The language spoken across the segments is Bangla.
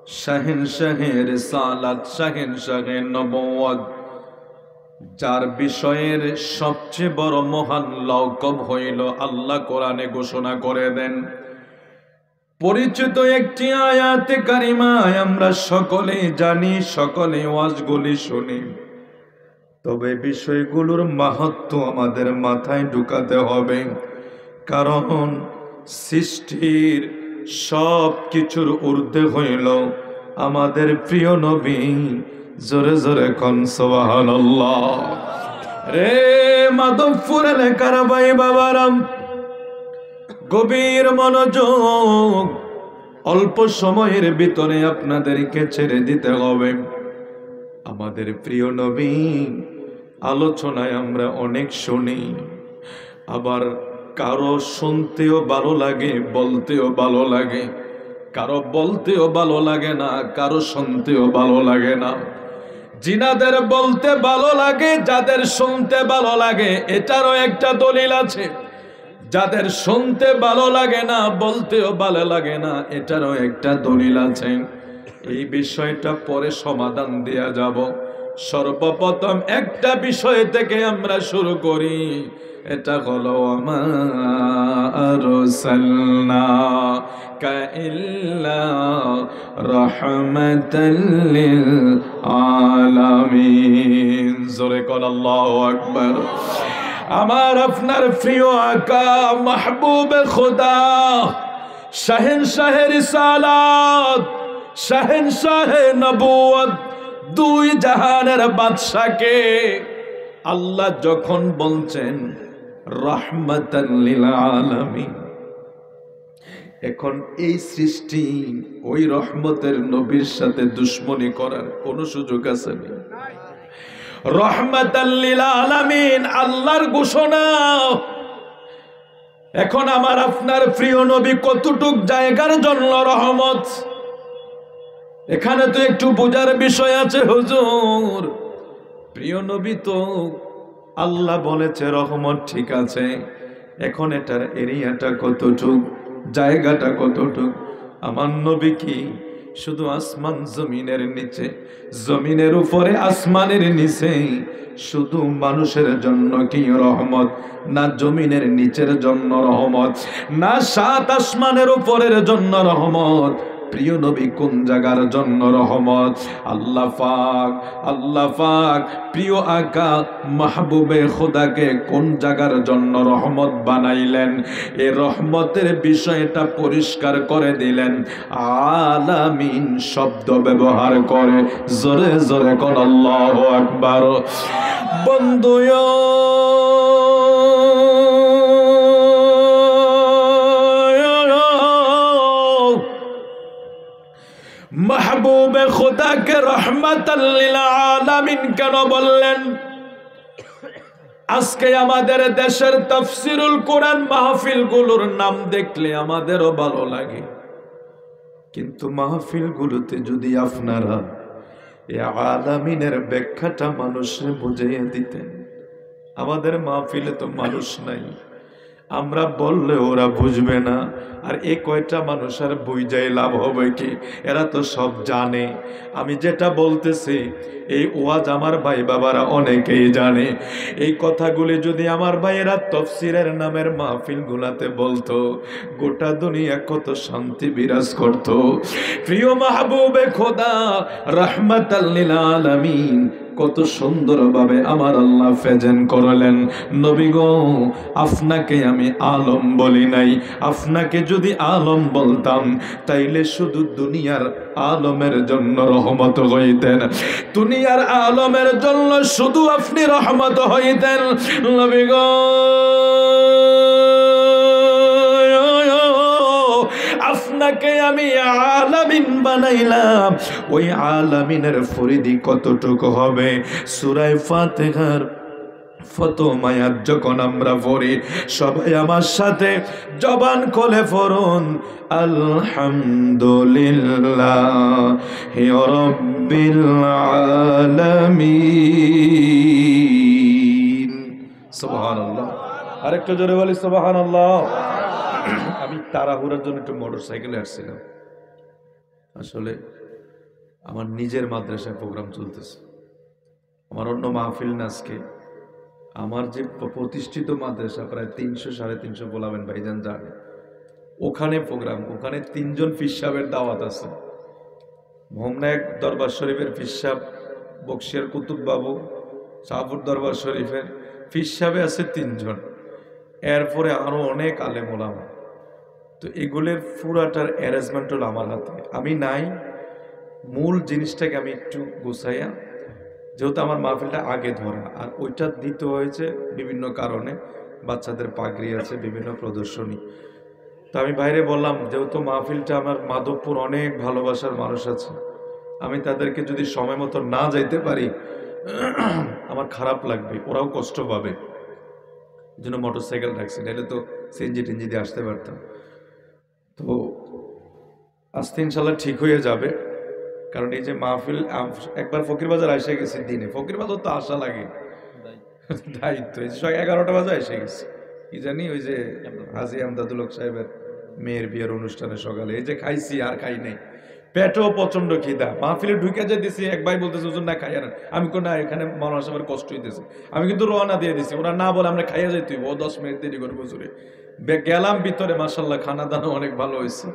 শাহেনশাহে রিসালাত, শাহেনশাহে নবুয়ত, যার বিষয়ের সবচেয়ে বড় মহান লওকব হইল আল্লাহ কোরআনে ঘোষণা করে দেন। পরিচিত একটি আয়াতে কারিমায় আমরা সকলেই জানি, সকলে ওয়াজগুলি শুনি, তবে বিষয়গুলোর মাহাত্ম্য আমাদের মাথায় ঢুকাতে হবে। কারণ সৃষ্টির সব কিছুর ঊর্ধ্বে হইল আমাদের প্রিয় নবী। জোরে জোরে কোন সুবহানাল্লাহ। রে মাধবপুর এলাকার ভাই বাবারাম, গভীর মনোযোগ, অল্প সময়ের ভিতরে আপনাদেরকে ছেড়ে দিতে হবে। আমাদের প্রিয় নবী আলোচনায় আমরা অনেক শুনি, আবার কারো শুনতেও ভালো লাগে, বলতেও ভালো লাগে, কারো বলতেও ভালো লাগে না, কারো শুনতেও ভালো লাগে না। জিনাদের বলতে ভালো লাগে, যাদের শুনতে ভালো লাগে, এটারও একটা দলিল আছে। যাদের শুনতে ভালো লাগে না, বলতেও ভালো লাগে না, এটারও একটা দলিল আছে। এই বিষয়টা পরে সমাধান দেয়া যাব। সর্বপ্রথম একটা বিষয় থেকে আমরা শুরু করি, এটা হলো ওয়ামা আরসালনাকা ইল্লা রাহমাতাল লিল আলামিন। জোরে কোন আল্লাহু আকবার। আমার আপনার প্রিয় আকা মাহবুবে খোদা, শাহেনশাহে রিসালাত, শাহেনশাহে নবুয়ত, দুই জাহানের বাদশাকে আল্লাহ যখন বলছেন রাহমাতাল লিল আলামিন, এখন এই সৃষ্টি ওই রহমতের নবীর সাথে দুশ্মনী করার কোন সুযোগ আছে না। রাহমাতাল লিল আলামিন আল্লাহর ঘোষণা। এখন আমার আপনার প্রিয় নবী কতটুক জায়গার জন্য রহমত, এখানে তো একটু বোঝার বিষয় আছে হুজুর। প্রিয় নবী তো আল্লাহ বলেছে রহমত, ঠিক আছে, এখন এটার এরিয়াটা কতটুক, জায়গাটা কতটুক? আমার নবী কি শুধু আসমান জমিনের নিচে, জমিনের উপরে আসমানের নিচে শুধু মানুষের জন্য কি রহমত, না জমিনের নিচের জন্য রহমত, না সাত আসমানের উপরের জন্য রহমত? প্রিয় নবী কোন জায়গার জন্য রহমত? আল্লাহ পাক, আল্লাহ পাক প্রিয় আকা মাহবুবে খোদাকে কোন জায়গার জন্য রহমত বানাইলেন? এই রহমতের বিষয়টা পরিষ্কার করে দিলেন, আলামিন শব্দ ব্যবহার করে। জোরে জোরে কোন আল্লাহু আকবার। বন্ধুয় মাহবুবে খোদাকে রাহমাতাল লিল আলামিন কেন বললেন? আজকে আমাদের দেশের তাফসীরুল কোরআন মাহফিলগুলোর নাম দেখলে আমাদেরও ভালো লাগে, কিন্তু মাহফিলগুলোতে যদি আপনারা এই আলামিনের ব্যাখ্যাটা মানুষে বুঝিয়ে দিতেন। আমাদের মাহফিলে তো মানুষ নাই, আমরা বললে ওরা বুঝবে না, আর এই কয়টা মানুষ আর বুঝাই লাভ হবে কি? এরা তো সব জানে। আমি যেটা বলতেছি এই ওয়াজ আমার ভাই বাবারা অনেকেই জানে। এই কথাগুলি যদি আমার ভাইয়েরা তাফসীরের নামের মাহফিল গুলাতে বলতো, গোটা দুনিয়া কত শান্তি বিরাজ করত। প্রিয় মাহবুবে খোদা রাহমাতাল লিল আলামিন কত সুন্দরভাবে আমার আল্লাহ প্রেজেন্ট করলেন। নবী গো, আপনাকে আমি আলম বলি নাই, আপনাকে যদি আলম বলতাম তাইলে শুধু দুনিয়ার আলমের জন্য রহমত হইতেন, দুনিয়ার আলমের জন্য শুধু আপনি রহমত হইতেন। নবী গো, আপনাকে আমি আলামিন বানাইলাম, ওই আলামিনের ফরিদি কতটুকু হবে? সূরা ফাতিহার প্রথম আয়াত যখন আমরা পড়ি, সবাই আমার সাথে জবান খুলে পড়ুন, আলহামদুলিল্লাহি রাব্বিল আলামিন। সুবহানাল্লাহ। আরেকটু জোরে বলি সুবহানাল্লাহ। আমি তাড়াহুড়ার জন্য একটু মোটরসাইকেলে আসছিলাম, আসলে আমার নিজের মাদ্রাসায় প্রোগ্রাম চলতেছে, আমার অন্য মাহফিল না আজকে। আমার যে প্রতিষ্ঠিত মাদ্রাসা প্রায় 300-350 বলাবেন ভাইজান জানে, ওখানে প্রোগ্রাম, ওখানে 3 জন পীর সাহেবের দাওয়াত আছে। মোহাম্মদ দরবার শরীফের পীর সাহেব, বক্সিয়ার কুতুব বাবু, শাহপুর দরবার শরীফের পীর সাহেবে আছে 3 জন, এরপরে আরো অনেক আলেম ওলামা। তো এগুলোর পুরাটার অ্যারেঞ্জমেন্ট হলো আমার হাতে, আমি নাই। মূল জিনিসটাকে আমি একটু গুছাইয়া, যেহেতু আমার মাহফিলটা আগে ধরা, আর ওইটা দিতে হয়েছে বিভিন্ন কারণে, বাচ্চাদের পাগড়ি আছে, বিভিন্ন প্রদর্শনী। তো আমি বাইরে বললাম, যেহেতু মাহফিলটা আমার মাধবপুর অনেক ভালোবাসার মানুষ আছে, আমি তাদেরকে যদি সময় মতো না যাইতে পারি আমার খারাপ লাগবে, ওরাও কষ্ট পাবে। এই জন্য মোটরসাইকেল রাখছি, নাহলে তো সিএনজি টিনজি দিয়ে আসতে পারতাম। তো আস্তে ইনশাল্লাহ ঠিক হয়ে যাবে। কারণ এই যে মাহফিল, একবার ফকিরবাজার এসে গেছি দিনে, ফকিরবাজার তো আসা লাগে দায়িত্ব। 11টা বাজে এসে গেছি, কি জানি ওই যে হাজী আমদাদুল হক সাহেবের মেয়ের বিয়ের অনুষ্ঠানে সকালে, এই যে খাইছি আর খাই নাই, পেটও প্রচন্ড খিদা। মাহফিলে ঢুকে যে দিছি, এক ভাই বলতেছে হুজুর না খাইয়া না, আমি কোন না, এখানে মাওলানা সাহেবের কষ্ট হইতেছে, আমি কিন্তু রওনা দিয়ে দিছি। ওরা না বলে আমরা খাইয়া যাইতে, ও 10 মিনিট দেরি করে হুজুরে গেলাম ভিতরে। মাশাআল্লাহ খানা দানা অনেক ভালো হয়েছে,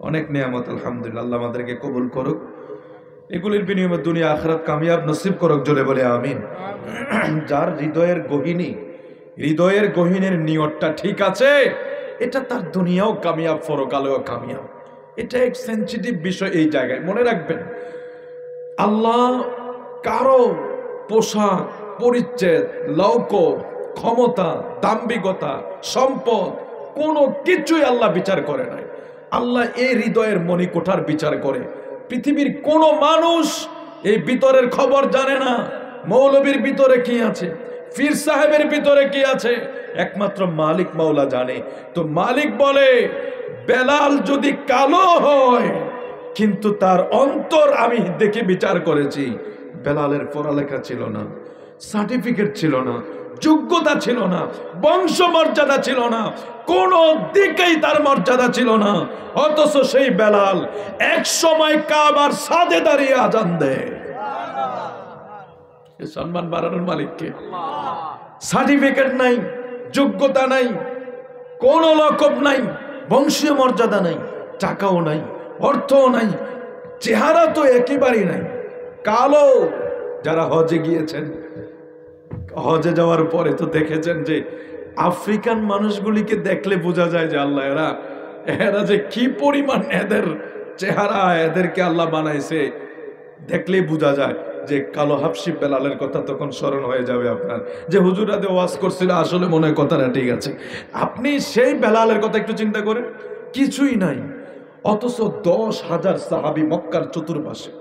অনেক নিয়ামত, আলহামদুলিল্লাহ। আল্লাহ আমাদেরকে কবুল করুক, এগুলির বিনিময়ে দুনিয়া আখিরাত কামিয়াব নসিব করুক, জোরে বলে আমিন। যার হৃদয়ের গহীনের নিয়তটা ঠিক আছে, এটা তার দুনিয়াও কামিয়াব, পরকালেও কামিয়াব। এটা এক সেনসিটিভ বিষয়, এই জায়গায় মনে রাখবেন। আল্লাহ কারো পোশাক, পরিচ্ছেদ, লৌক, ক্ষমতা, দাম্ভিকতা, সম্পদ কোনো কিছুই আল্লাহ বিচার করে নাই। আল্লাহ এই হৃদয়ের মণিকোঠার বিচার করে। পৃথিবীর কোন মানুষ এই ভিতরের খবর জানে না, মৌলবীর ভিতরে কি আছে, পীর সাহেবের ভিতরে কি আছে, একমাত্র মালিক মাওলা জানে। তো মালিক বলে, বেলাল যদি কালো হয়, কিন্তু তার অন্তর আমি দেখে বিচার করেছি, বেলালের পড়ালেখা ছিল না, সার্টিফিকেট ছিল না, যোগ্যতা ছিল না, বংশ মর্যাদা ছিল না, কোন দিকেই তার মর্যাদা ছিল না। অথচ সেই বেলাল এক সময় কাবার সাদে দাঁড়িয়ে আজান দেয়। সম্মান বাড়ানোর মালিককে। সার্টিফিকেট নাই, যোগ্যতা নাই, কোন লকব নাই, বংশীয় মর্যাদা নাই, টাকাও নাই, অর্থও নাই, চেহারা তো একেবারেই নাই, কালো। যারা হজে গিয়েছেন, হজে যাওয়ার পরে তো দেখেছেন যে আফ্রিকান মানুষগুলিকে দেখলে বোঝা যায় যে আল্লাহ এরা যে কি পরিমাণ এদের চেহারা, এদেরকে আল্লাহ বানাইছে, দেখলেই বোঝা যায় যে কালো হাফসি বেলালের কথা তখন স্মরণ হয়ে যাবে আপনার, যে হুজুরাতে ওয়াজ করছিল, আসলে মনে হয় কথাটা ঠিক আছে। আপনি সেই বেলালের কথা একটু চিন্তা করেন, কিছুই নাই, অথচ 10,000 সাহাবী মক্কার চতুর্পাশে।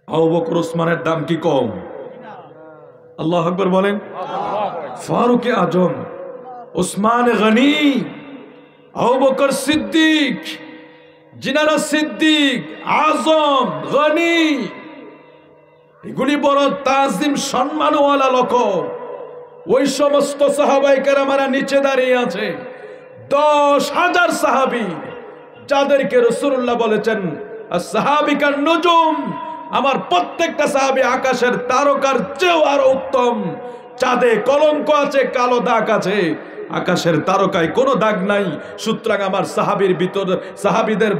আবু বকর ওসমানের দাম কি কম? আল্লাহু আকবার বলেন। ফারুক আজম, ওসমান গনি, আবু বকর সিদ্দিক, জিনারা সিদ্দিক, আজম, গনি, এগুলি বড় তাজিম সম্মানওয়ালা লোক। ওই সমস্ত সাহাবায়ে কেরামরা নিচে দাঁড়িয়ে আছে। 10,000 সাহাবী, যাদেরকে রাসূলুল্লাহ বলেছেন as-সাহাবিকান নুজুম, আমার প্রত্যেকটা সাহাবী আকাশের তারকার চেয়েও আরো উত্তম। চাঁদে কলঙ্ক আছে, কালো দাগ আছে, আকাশের তারকায় কোনো দাগ নাই। সুতরাং আমার সাহাবীর ভিতর, সাহাবীদের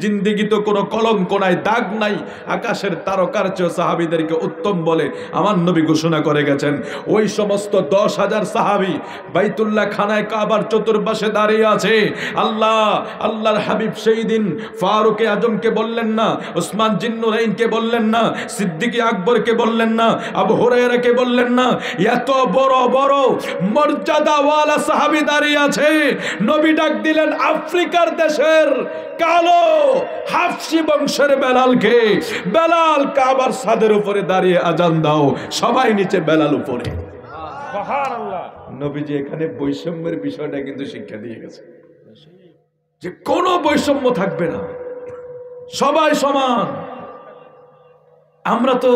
জিন্দেগিতে কোনো কলঙ্ক নাই, দাগ নাই। আকাশের তারকার চেয়ে সাহাবীদেরকে উত্তম বলে আমার নবী ঘোষণা করে গেছেন। ওই সমস্ত 10,000 সাহাবী বাইতুল্লাহ খানায় কাবার চতুর্পাশে দাঁড়িয়ে আছে। আল্লাহর হাবিব সেই দিন ফারুক আজমকে বললেন না, ওসমান জিন্নুরাইনকে বললেন না, সিদ্দিক আকবরকে বললেন না, আবু হুরায়রাকে বললেন না, এত বড় বড় মর্যাদাওয়ালা সাহাবী দাঁড়িয়ে আছে। নবী ডাক দিলেন আফ্রিকার দেশের কালো হাফসি বংশের বেলালকে, বেলাল কাবার ছাদের উপরে দাঁড়িয়ে আজান দাও। সবাই নিচে, বেলাল উপরে। সুবহানাল্লাহ। নবীজি এখানে বৈষম্যের বিষয়টা কিন্তু শিক্ষা দিয়ে গেছে, যে কোনো বৈষম্য থাকবে না, সবাই সমান। আমরা তো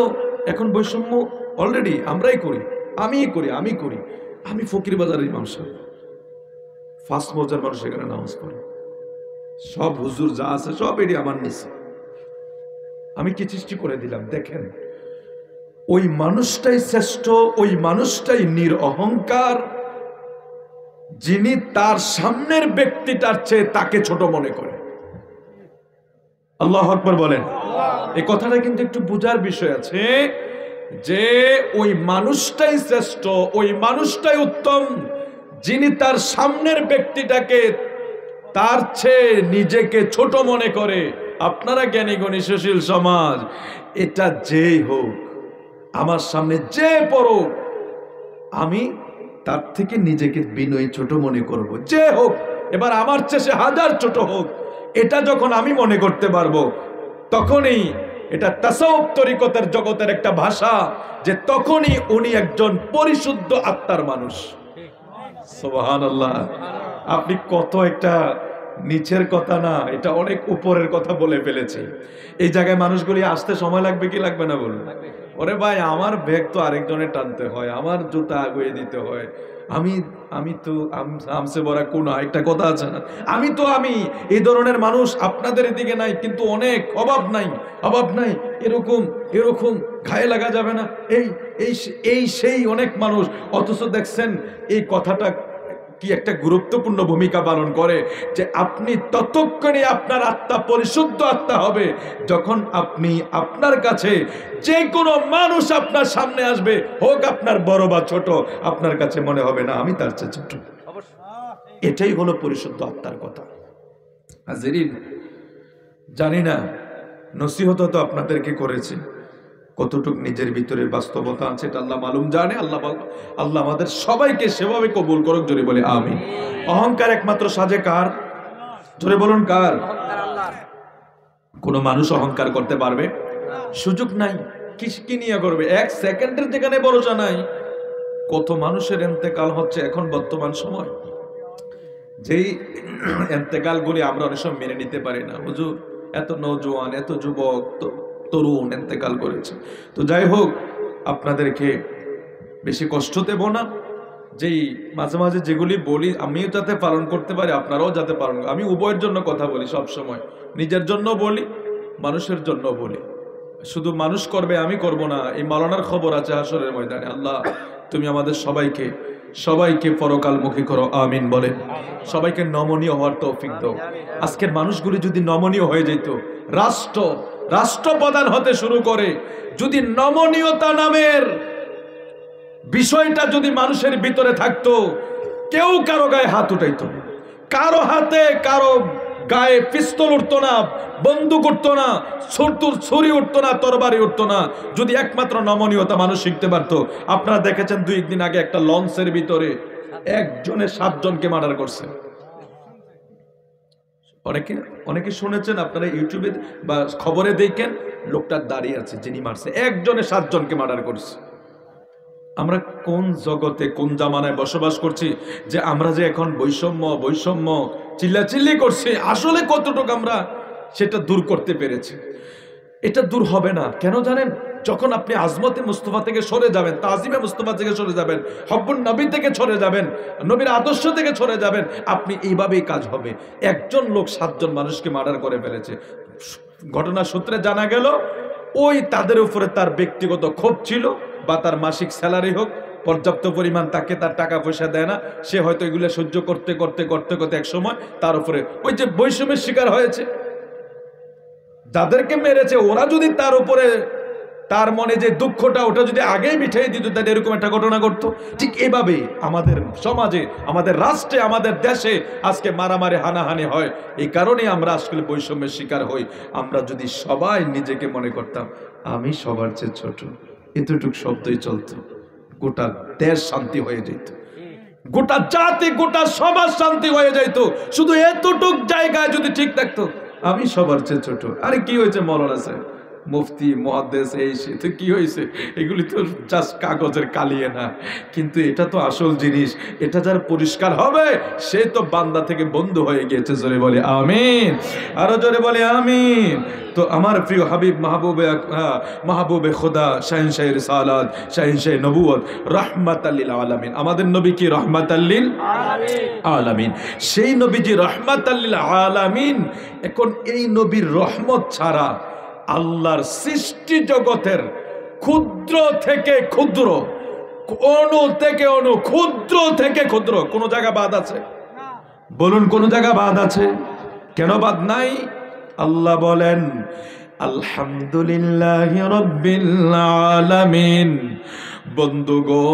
এখন বৈষম্য অলরেডি আমরাই করি, আমি করি। আমি ফকিরবাজারের ইমাম সাহেব, ফার্স্ট মৌজার মানুষ এখানে নামাজ পড়ে, সব হুজুর যা আছে সব এটি আমার নিচে। আমি কি সৃষ্টি করে দিলাম। দেখেন, ওই মানুষটাই শ্রেষ্ঠ, ওই মানুষটাই নিরঅহংকার, যিনি তার সামনের ব্যক্তিটার চেয়ে তাকে ছোট মনে করে। আল্লাহু আকবার বলেন। এই কথাটা কিন্তু একটু বোঝার বিষয় আছে যে ওই মানুষটাই শ্রেষ্ঠ, ওই মানুষটাই উত্তম, যিনি তার সামনের ব্যক্তিটাকে তার চেয়ে নিজেকে ছোট মনে করে। আপনারা জ্ঞানী গুণী সুশীল সমাজ, এটা যেই হোক, আমার সামনে যে পড়ুক, আমি তার থেকে নিজেকে বিনয়ী ছোট মনে করব, যে হোক। এবার আমার চেয়ে সে হাজার ছোট হোক, এটা যখন আমি মনে করতে পারবো, তখনই এটা তাসাউফ তরিকতের জগতের একটা ভাষা, যে তখনই উনি একজন পরিশুদ্ধ আত্মার মানুষ। সুবহানাল্লাহ। আপনি কত একটা নিচের কথা না, এটা অনেক উপরের কথা বলে ফেলেছি। এই জায়গায় মানুষগুলি আসতে সময় লাগবে কি লাগবে না বলুন? ওরে ভাই, আমার ব্যাগ তো আরেকজনের টানতে হয়, আমার জুতা আগুয়ে দিতে হয়, আমি তো আমসে বড়া কোন একটা কথা আছে না, আমি এই ধরনের মানুষ আপনাদের এদিকে নাই, কিন্তু অনেক অভাব নাই এরকম গায়ে লাগা যাবে না, এই সেই অনেক মানুষ। অথচ দেখছেন এই কথাটা কি একটা গুরুত্বপূর্ণ ভূমিকা পালন করে, যে আপনি ততক্ষণে আপনার আত্মা পরিশুদ্ধ আত্মা হবে যখন আপনি আপনার কাছে যে কোনো মানুষ আপনার সামনে আসবে, হোক আপনার বড় বা ছোট, আপনার কাছে মনে হবে না আমি তার চেয়ে ছোট। এটাই হলো পরিশুদ্ধ আত্মার কথা। হাজিরিন, জানি না নসিহত তো আপনাদেরকে করেছি, কতটুক নিজের ভিতরে বাস্তবতা আছে এটা আল্লাহ মালুম জানে। আল্লাহ আমাদের সবাইকে সেভাবে কবুল করুক, জোরে বলে আমিন। অহংকার একমাত্র সাজে কার? জোরে বলুন কার? কোন মানুষ অহংকার করতে পারবে? সুযোগ নাই। কি নিয়ে করবে? এক সেকেন্ডের যেখানে ভরসা নাই। কত মানুষের ইন্তেকাল হচ্ছে এখন বর্তমান সময়, যেই ইন্তেকালগুলি আমরা অনেক সময় মেনে নিতে পারি না। হুজুর, এত নওজোয়ান, এত যুবক, তরুণ ইন্তেকাল করেছে। তো যাই হোক, আপনাদেরকে বেশি কষ্ট দেব না। যেই মাঝে মাঝে যেগুলি বলি আমিও যাতে পালন করতে পারি, আপনারাও যাতে পালন। আমি উভয়ের জন্য কথা বলি সব সময়, নিজের জন্য বলি, মানুষের জন্য বলি। শুধু মানুষ করবে, আমি করব না। এই মাওলানার খবর আছে হাসরের ময়দানে। আল্লাহ, তুমি আমাদের সবাইকে পরকালমুখী করো, আমিন বলে। সবাইকে নমনীয় হওয়ার তৌফিক দাও। আজকের মানুষগুলি যদি নমনীয় হয়ে যেত, রাষ্ট্রপ্রধান হতে শুরু করে, যদি নমনীয়তা নামের বিষয়টা যদি মানুষের ভিতরে থাকতো, কেউ কারো গায়ে হাত উঠাইতো না, কারো হাতে কারো গায়ে পিস্তল উঠতো না, বন্দুক উঠতো না, ছুরি উঠতো না, তরবারি উঠতো না, যদি একমাত্র নমনীয়তা মানুষ শিখতে পারতো। আপনারা দেখেছেন 2 দিন আগে একটা লঞ্চের ভিতরে একজনে 7 জনকে মার্ডার করছে। অনেকে শুনেছেন, আপনারা ইউটিউবে বা খবরে দেখেন, লোকটা দাঁড়িয়ে আছে, যিনি মারছে, একজনে 7 জনকে মার্ডার করছে। আমরা কোন জগতে, কোন জামানায় বসবাস করছি যে আমরা যে এখন বৈষম্য চিল্লাচিল্লি করছি, আসলে কতটুকু আমরা সেটা দূর করতে পেরেছি? এটা দূর হবে না। কেন জানেন? যখন আপনি আজমতে মুস্তফা থেকে সরে যাবেন, তাজিমে মুস্তফা থেকে সরে যাবেন, হব্বুন নবী থেকে সরে যাবেন, নবীর আদর্শ থেকে সরে যাবেন, আপনি এইভাবেই কাজ হবে। একজন লোক 7 জন মানুষকে মার্ডার করে ফেলেছে। ঘটনা সূত্রে জানা গেল, ওই তাদের উপরে তার ব্যক্তিগত ক্ষোভ ছিল, বা তার মাসিক স্যালারি হোক, পর্যাপ্ত পরিমাণ তাকে তার টাকা পয়সা দেয় না, সে হয়তো এগুলো সহ্য করতে এক সময় তার উপরে ওই যে বৈষম্যের শিকার হয়েছে। যাদেরকে মেরেছে ওরা যদি তার উপরে, তার মনে যে দুঃখটা, ওটা যদি আগেই মিটাই দিত, তাহলে এরকম একটা ঘটনা ঘটতো। ঠিক এভাবে আমাদের সমাজে, আমাদের রাষ্ট্রে, আমাদের দেশে আজকে মারামারি, হানাহানি হয়। এই কারণে আমরা আসলে বৈষম্যের শিকার হই। আমরা যদি সবাই নিজেকে মনে করতাম আমি সবার চেয়ে ছোট, এতটুক শব্দই চলতো, গোটা দেশ শান্তি হয়ে যেত, গোটা জাতি, গোটা সমাজ শান্তি হয়ে যেত। শুধু এতটুক জায়গায় যদি ঠিক থাকতো আমি সবার চেয়ে ছোট। আরে কি হয়েছে মৌলানা সাহেব, মুফতি, মুহাদ্দিস, এই সে তো কি হয়েছে? এগুলি তো জাস্ট কাগজের কালিয়ে না, কিন্তু এটা তো আসল জিনিস। এটা যার পরিষ্কার হবে সে তো বান্দা থেকে বন্ধু হয়ে গিয়েছে। জোরে বলে আমিন, আরো জোরে বলে আমিন। তো আমার প্রিয় হাবিব, মাহবুবে খোদা, শাহিনশাহ রিসালাত, শাহিনশাহ নবুয়ত, রাহমাতাল লিল আলামিন। আমাদের নবী কি রাহমাতাল লিল আলামিন? সেই নবীজি রাহমাতাল লিল আলামিন। এখন এই নবীর রহমত ছাড়া আল্লাহর সৃষ্টি জগতের ক্ষুদ্র থেকে ক্ষুদ্র, অণু থেকে অণু, ক্ষুদ্র থেকে ক্ষুদ্র, কোন জায়গা বাদ আছে? বলুন, কোন জায়গা বাদ আছে? কেন বাদ নাই? আল্লাহ বলেন আলহামদুলিল্লাহি রাব্বিল আলামিন। বন্ধু গো,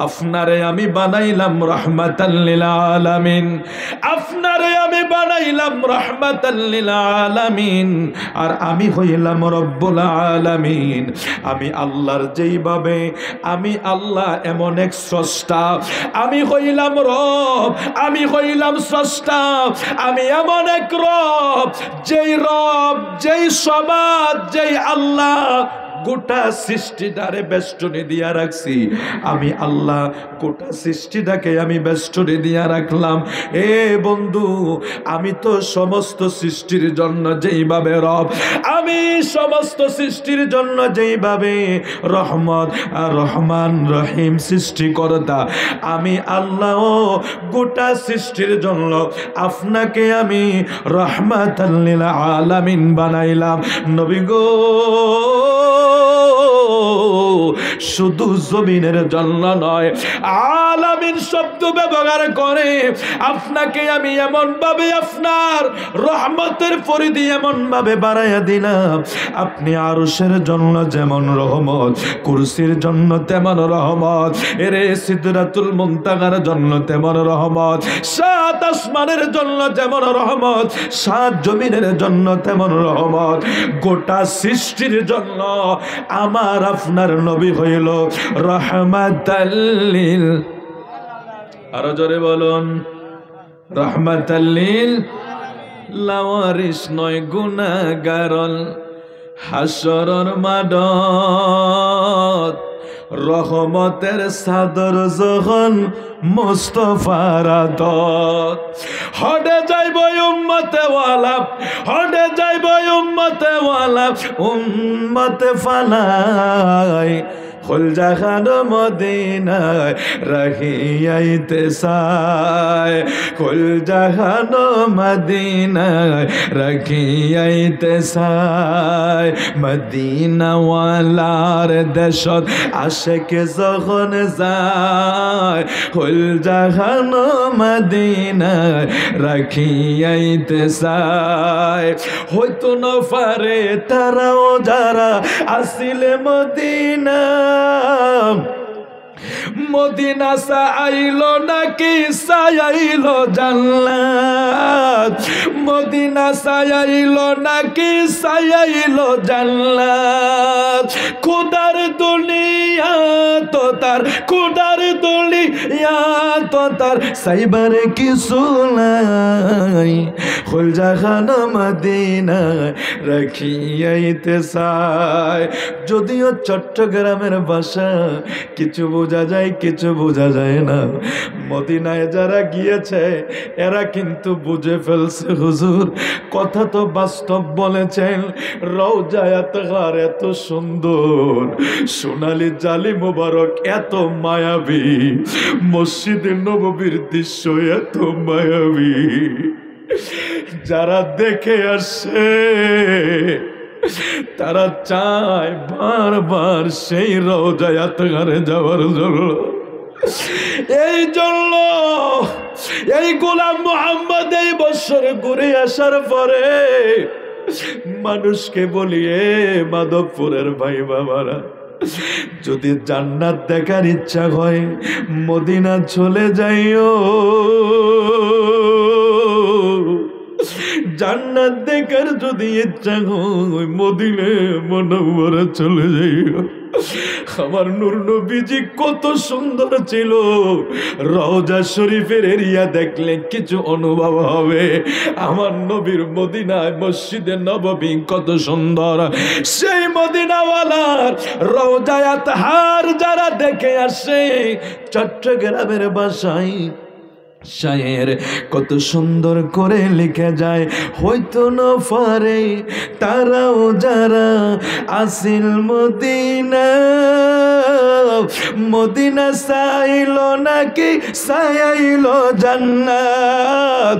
আপনারে আমি বানাইলাম রাহমাতাল লিল আলামিন, আপনারে আমি বানাইলাম রাহমাতাল লিল আলামিন, আর আমি হইলাম রব্বুল আলামিন। আমি আল্লাহর যেইভাবে, আমি আল্লাহ এমন এক স্রষ্টা, আমি হইলাম রব, আমি হইলাম স্রষ্টা, আমি এমন এক রব, যেই সমাজ, যেই আল্লাহ গোটা সৃষ্টিটারে বেষ্টনী দিয়া রাখছি। আমি আল্লাহ গোটা সৃষ্টিটাকে আমি বেষ্টনী দিয়া রাখলাম। এ বন্ধু, আমি তো সমস্ত সৃষ্টির জন্য যেইভাবে রব, আমি সমস্ত সৃষ্টির জন্য যেইভাবে রহমত আর রহমান রহিম সৃষ্টিকর্তা, আমি আল্লাহ গোটা সৃষ্টির জন্য আপনাকে আমি রহমাতাল লিল আলামিন বানাইলাম। নবী গো, শুধু জমিনের জন্য নয়, আলামিন শব্দ ব্যবহার করে আপনাকে আমি এমন ভাবে আপনার রহমতের পরিধি এমন ভাবে বাড়াইয়া দিলাম, আপনি আরশের জন্য যেমন রহমত, কুরসির জন্য তেমন রহমত, এরে সিদরাতুল মুনতাহার জন্য তেমন রহমত, সাত আসমানের জন্য যেমন রহমত, সাত জমিনের জন্য তেমন রহমত, গোটা সৃষ্টির জন্য আমার আপনার নবী হইল রাহমাতাল লিল, আরো জোরে বলুন, রাহমাতাল লিল। লাওয়ারিস নয় গুনাহগারল হাসরের মাঠত, রহমতের সাদর যখন মুস্তাফার আদত, হডে যাইব উম্মতে ওয়ালা, হডে যাইব উম্মতে ওয়ালা, উম্মতে ফালাই খুল জাহান মদিনায় রহিয়াইতে সায়, খুল জাহান মদিনায় রহিয়াইতে সায়। মদিনা ওয়ালার দেশত আশেকে যখন যায়, খুল জাহান মদিনায় রহিয়াইতে সায়। হয়তো না পারে তারাও যারা আসিলে মদিনা, মদিনা সাইলো নাকি সাইলো জান্নাত, মদিনা সাইলো নাকি সাইলো জান্নাত। খুদার দুনিয়া তো তার, খুদার দুনিয়া তো তার সাইবার কিছু নাই, খুল জাহান মদিনা রাখিয়াইতে চায়। যদিও চট্টগ্রামের ভাষা কিছু বোঝা যায়, কিছু বোঝা যায় না। মদিনায় যারা গিয়েছে এরা কিন্তু বুঝে ফেলছে, হুজুর কথা তো বাস্তব বলেছেন। রওজায়ে আতহার এত সুন্দর, সোনালী জালি মোবারক এত মায়াবী, মসজিদে নববীর দৃশ্য এত মায়াবী, যারা দেখে আসে তারা চায় বারবার সেই রওজায়ে আতহারে যাওয়ার জন্য। এই জন্য এই গোলাম মুহাম্মদ এই বছর ঘুরে আসার পরে মানুষকে বলি, এ মাধবপুরের ভাই বাবারা, যদি জান্নাত দেখার ইচ্ছা হয় মদিনা চলে যাইও, জান্নাত দেখার যদি ইচ্ছা হয় মদিনা মুনাওয়ারা চলে যাইও। আমার নূর নবীজি কত সুন্দর ছিল, রওজা শরীফের এরিয়া দেখলে কিছু অনুভব হবে। আমার নবীর মদিনায় মসজিদে নববী কত সুন্দর, সেই মদিনাওয়ালার রওজায়ে আতহার যারা দেখে আসে, চট্টগ্রামের ভাষায় শায়ের কত সুন্দর করে লিখে যায়, হয়তো না পারে তারাও যারা আসিল মদিনা, মদিনা চাইল নাকি চাইল জান্নাত,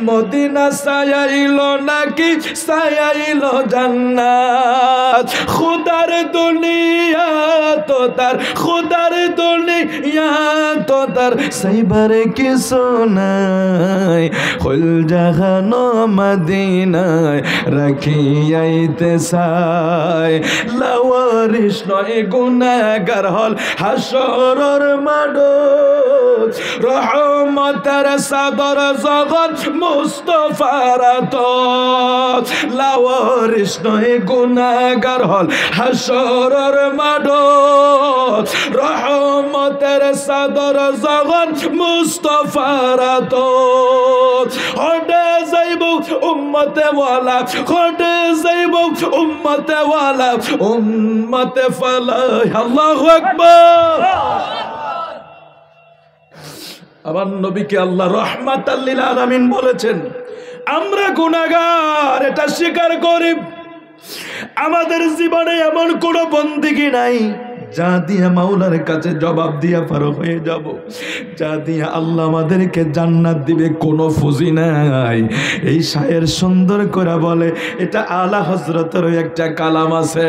মদিনা চাইল নাকি চাইল জান্নাত। খুদার দুনিয়া তো তার, খুদার দুনিয়া তো তার সাইবারে কিছু নাই, হল জাহানো মদিনায় রাখিয়াইতে চাই। লাওয়ারিস নয় গুনাহগার হল হাসরের মাঠ, রহমতের চাদর জগৎ মুস্তাফার আতর। লাওয়ারিস নয় গুনাহগার হল হাসরের মাঠ, রহমতের চাদর জগৎ মুস্তাফার আতর। হটে যাইব উম্মতে ওয়ালা, হটে যাইব উম্মতে ওয়ালা, উম্মতে ফালাহ। আল্লাহু আকবার। আমার নবীকে আল্লাহ রাহমাতাল লিল আলামিন বলেছেন, আমরা গুনাহগার এটা স্বীকার করি। আমাদের জীবনে এমন কোন বন্দেগী নাই যা দিয়া মাওলার কাছে জবাব দিয়া পার হয়ে যাব, যা দিয়া আল্লাহ আমাদেরকে জান্নাত দিবে, কোনো ফুজি নাই। এই শায়ের সুন্দর করে বলে, এটা আলা হযরতের একটা কালাম আছে।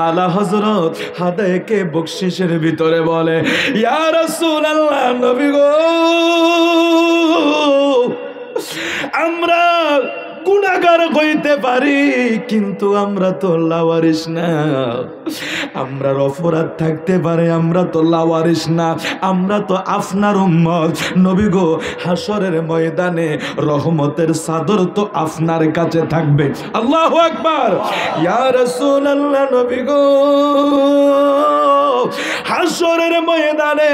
আলা হযরত হাদায়েকে বকশিশের ভিতরে বলে, ইয়া রাসূলুল্লাহ, নবী গো, আমরা গুনাহগার হইতে পারি কিন্তু আমরা তো লাওয়ারিস না। আমরা অপরাধ থাকতে পারে, আমরা তো লাওয়ারিস না, আমরা তো আপনার উম্মত। নবী গো, হাসরের ময়দানে রহমতের চাদর তো আপনার কাছে থাকবে। আল্লাহু আকবার। ইয়া রাসূলুল্লাহ, নবী গো, হাসরের ময়দানে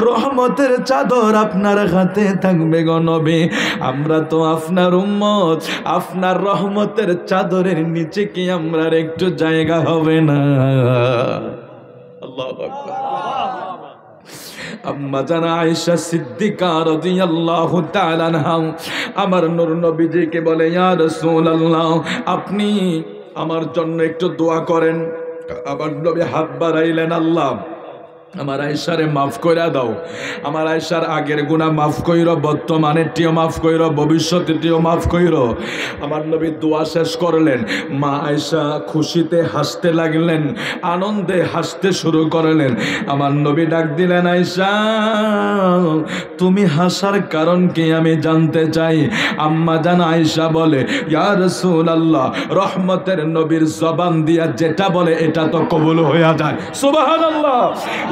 রহমতের চাদর আপনার হাতে থাকবে গো নবী। আমরা তো আপনার উম্মত, আপনার রহমতের চাদরের নিচে কি আমরা একটু জায়গা হবে না? আল্লাহু আকবার। আম্মা জানা আয়েশা সিদ্দিকা রাদিয়াল্লাহু তাআলা আনহা আমার নূর নবীজিকে বলে, ইয়া রাসূলুল্লাহ, আপনি আমার জন্য একটু দোয়া করেন। আমার নবী হাত বাড়াইলেন, আল্লাহ আমার আয়েশারে মাফ কইরা দাও, আমার আয়েশার আগের গুনাহ মাফ কইরো, বর্তমানেরটিও মাফ কইরো, ভবিষ্যতেরটিও মাফ কইরো। আমার নবী দোয়া শেষ করলেন, মা আয়েশা খুশিতে হাসতে লাগলেন, আনন্দে হাসতে শুরু করলেন। আমার নবী ডাক দিলেন, আয়েশা তুমি হাসার কারণ কি আমি জানতে চাই। আম্মা জান আয়েশা বলে, ইয়া রাসূলুল্লাহ, রহমতের নবীর জবান দিয়া যেটা বলে এটা তো কবুল হয়ে যায়। সুবহানাল্লাহ।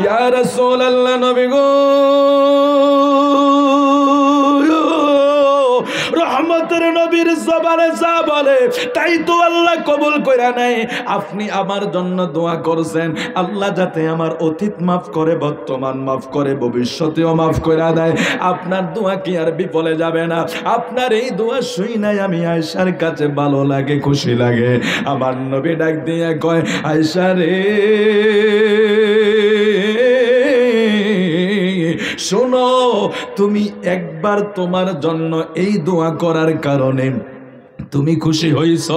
ইয়া রাসূলুল্লাহ, নবী গো, রহমতের নবীর জবানে যা বলে তাই তো আল্লাহ কবুল কইরা নেয়। আপনি আমার জন্য দোয়া করছেন, আল্লাহ যাতে আমার অতীত মাফ করে, বর্তমান মাফ করে, ভবিষ্যতেও মাফ কইরা দেয়। আপনার দোয়া কি আর বিফলে যাবে না? আপনার এই দোয়া শুই নাই আমি আয়েশার কাছে ভালো লাগে, খুশি লাগে। আমার নবী ডাক দিয়ে কয়, আয়েশা রে, শোনো, তুমি একবার তোমার জন্য এই দোয়া করার কারণে তুমি খুশি হইছ,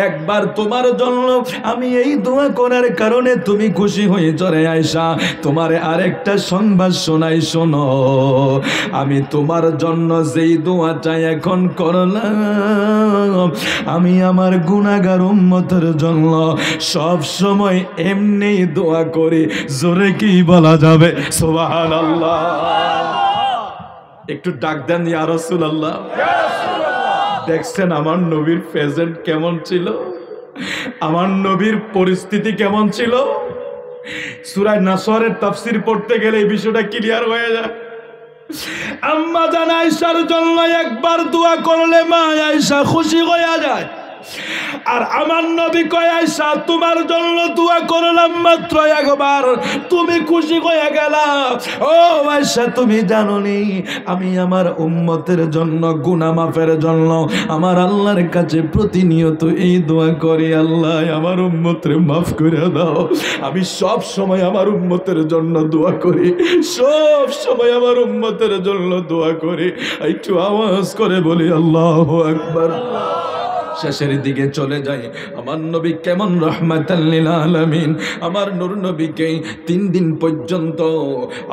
একবার তোমার জন্য আমি এই দোয়া করার কারণে তুমি খুশি হয়েছ রে আয়েশা। তোমারে আরেকটা সংবাদ শোনাই, শোনো, আমি তোমার জন্য যেই দোয়াটা এখন করলাম, আমি আমার গুনাহগার উম্মতের জন্য সব সময় এমনি দোয়া করি। জোরে কি বলা যাবে? সুবহানাল্লাহ। একটু ডাক দেন, ইয়া রাসূলুল্লাহ। দেখছেন আমার নবীর প্রেজেন্ট কেমন ছিল, আমার নবীর পরিস্থিতি কেমন ছিল। সূরা নাসরের তাফসীর পড়তে গেলে এই বিষয়টা ক্লিয়ার হয়ে যায়। আম্মা জান আয়েশার জন্য একবার দোয়া করলে মা আয়েশা খুশি হয়ে যায়। আর আমার নবী কয় আয়েশা তোমার জন্য দোয়া করলাম মাত্র একবার, তুমি খুশি হয়ে গেলা। ও আয়েশা তুমি জানোনি আমি আমার উম্মতের জন্য গুনাহ মাফের জন্য আমার আল্লাহর কাছে প্রতিনিয়ত এই দোয়া করি, আল্লাহ আমার উম্মতরে মাফ করে দাও। আমি সব সময় আমার উম্মতের জন্য দোয়া করি, সব সময় আমার উম্মতের জন্য দোয়া করি। একটু আওয়াজ করে বলি আল্লাহু আকবার। শেষের দিকে চলে যাই, আমার নবী কেমন রাহমাতাল লিল আলামিন। আমার নূর নবীকে 3 দিন পর্যন্ত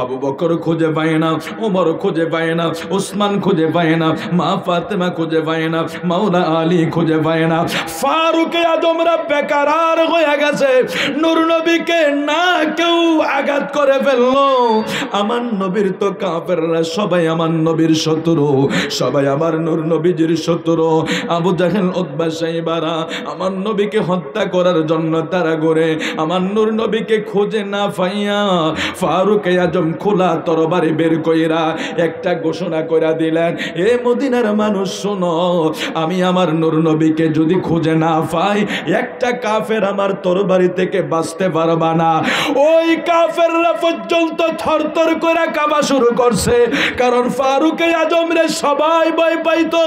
আবু বকর খুঁজে পায় না, ওমর খুঁজে পায় না, ওসমান খুঁজে পায় না, মা ফাতেমা খুঁজে পায় না, মাওলা আলী খুঁজে পায় না। ফারুক আজমরা বেকারার হয়ে গেছে, নূর নবীকে না কেউ আঘাত করে ফেললো। আমার নবীর তো কাফেররা সবাই আমার নবীর শত্রু, সবাই আমার নূর নবীজির শত্রু। আবু জাহেল সাইবারা আমার নবীকে হত্যা করার জন্য তারা করে আমার নূর নবীকে খুঁজে না পাইয়া ফারুক আজম খোলা তরবারি বের কইরা একটা ঘোষণা করে দিলেন, এ মদিনার মানুষ শোনো, আমি আমার নূর নবীকে যদি খুঁজে না পাই একটা কাফের আমার তরবারি থেকে বাঁচতে পারবা না। ওই কাফেররা পর্যন্ত থরথর করে কাঁপা শুরু করছে, কারণ ফারুক আজম রে সবাই ভয় পাইতো।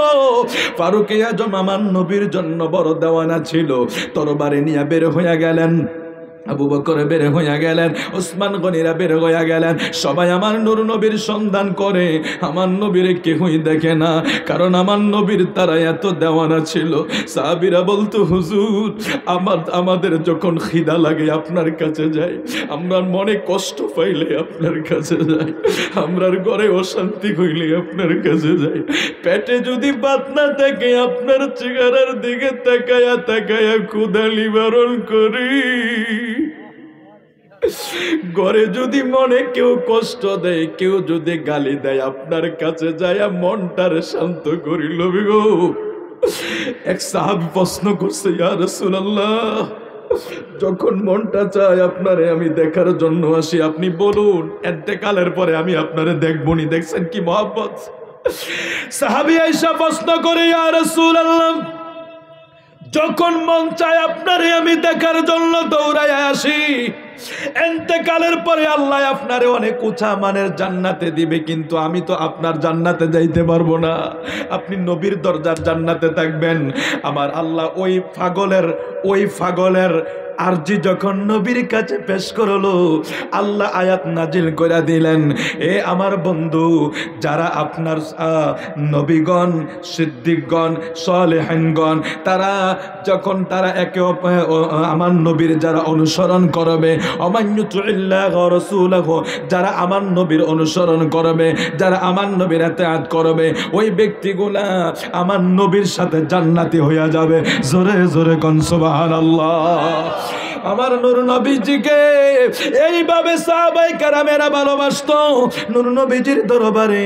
ফারুক আজম আমার নবীর জন্য বড় দেওয়ানা ছিল। তরবারি নিয়ে বের হয়ে গেলেন, আবু বকর বের হইয়া গেলেন, ওসমান গনিরা বের হইয়া গেলেন। সবাই আমার নূর নবীর সন্ধান করে, আমার নবীর কেউই দেখে না, কারণ আমার নবীর তারা এত দেওয়ানা ছিল। সাহাবীরা বলতো হুজুর আমাদের যখন খিদা লাগে আপনার কাছে যাই, আমরা মনে কষ্ট পাইলে আপনার কাছে যাই, আমরার ঘরে অশান্তি হইলে আপনার কাছে যাই, পেটে যদি ভাত না থাকে আপনার চেহারার দিকে তাকায়া তাকায়া ক্ষুধা নিবারণ করি। ঘরে যদি মনে কেউ কষ্ট দেয়, কেউ যদি গালি দেয়, আপনার কাছে যায় মনটার শান্ত করিল গো। এক সাহাবী প্রশ্ন করছে, ইয়া রাসূলুল্লাহ যখন মনটা চায় আপনারে আমি দেখার জন্য আসি, আপনি বলুন ইন্তেকালের পরে আমি আপনারে দেখবনি। দেখছেন কি মহব্বত। সাহাবী আয়েশা প্রশ্ন করে, ইয়া রাসূলুল্লাহ যখন মন চায় আপনারে আমি দেখার জন্য দৌড়ায় আসি, ইন্তেকালের পরে আল্লাহ আপনারে অনেক উঁচা মানের জান্নাতে দিবে, কিন্তু আমি তো আপনার জান্নাতে যাইতে পারবো না, আপনি নবীর দরজার জান্নাতে থাকবেন। আমার আল্লাহ ওই পাগলের আরজি যখন নবীর কাছে পেশ করলো, আল্লাহ আয়াত নাজিল করে দিলেন, এ আমার বন্ধু, যারা আপনার নবীগণ, সিদ্দিকগণ, সালেহিনগণ, তারা যখন তারা একে আমার নবীর যারা অনুসরণ করবে, অমান্যুতুল্লাহ রাসূলুহু, যারা আমার নবীর অনুসরণ করবে, যারা আমার নবীর ইতাআত করবে, ওই ব্যক্তিগুলা আমার নবীর সাথে জান্নাতি হইয়া যাবে। জোরে জোরে কোন সুবহানাল্লাহ। আমার নূর নবীজিকে এইভাবে সাহাবায়ে কেরামেরা ভালোবাসতো। নূর নবীজির দরবারে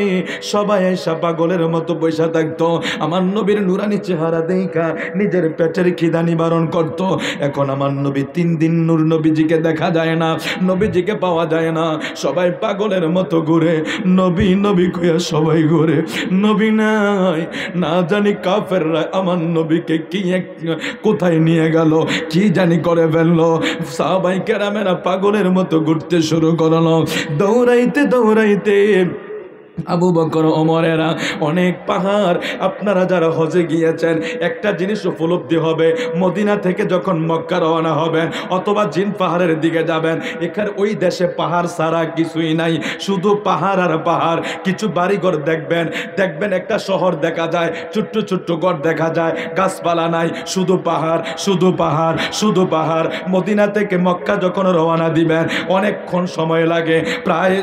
সবাই এসে পাগলের মতো বসে থাকতো, আমার নবীর নুরানি চেহারা দেখা নিজের পেটের খিদা নিবারণ করত। এখন আমার নবী 3 দিন নূর নবীজিকে দেখা যায় না, নবীজিকে পাওয়া যায় না, সবাই পাগলের মতো ঘুরে, নবী নবী কইয়া সবাই ঘুরে, নবী নাই। না জানি কাফেররা আমার নবীকে কি কোথায় নিয়ে গেল, কি জানি করে ফেললো। সাহাবায়ে কেরামেরা পাগলের মতো ঘুরতে শুরু করলো, দৌড়াইতে দৌড়াইতে আবু বকর ওমরেরা অনেক পাহাড়। আপনারা যারা হজে গিয়েছেন একটা জিনিস উপলব্ধি হবে, মদিনা থেকে যখন মক্কা রওনা হবেন অথবা জিন পাহাড়ের দিকে যাবেন, এখানে ওই দেশে পাহাড় ছাড়া কিছুই নাই, শুধু পাহাড় আর পাহাড়। কিছু বাড়িঘর দেখবেন, একটা শহর দেখা যায়, ছোট্ট ছোট্ট ঘর দেখা যায়, গাছপালা নাই, শুধু পাহাড়, শুধু পাহাড়, শুধু পাহাড়। মদিনা থেকে মক্কা যখন রওনা দিবেন অনেকক্ষণ সময় লাগে, প্রায়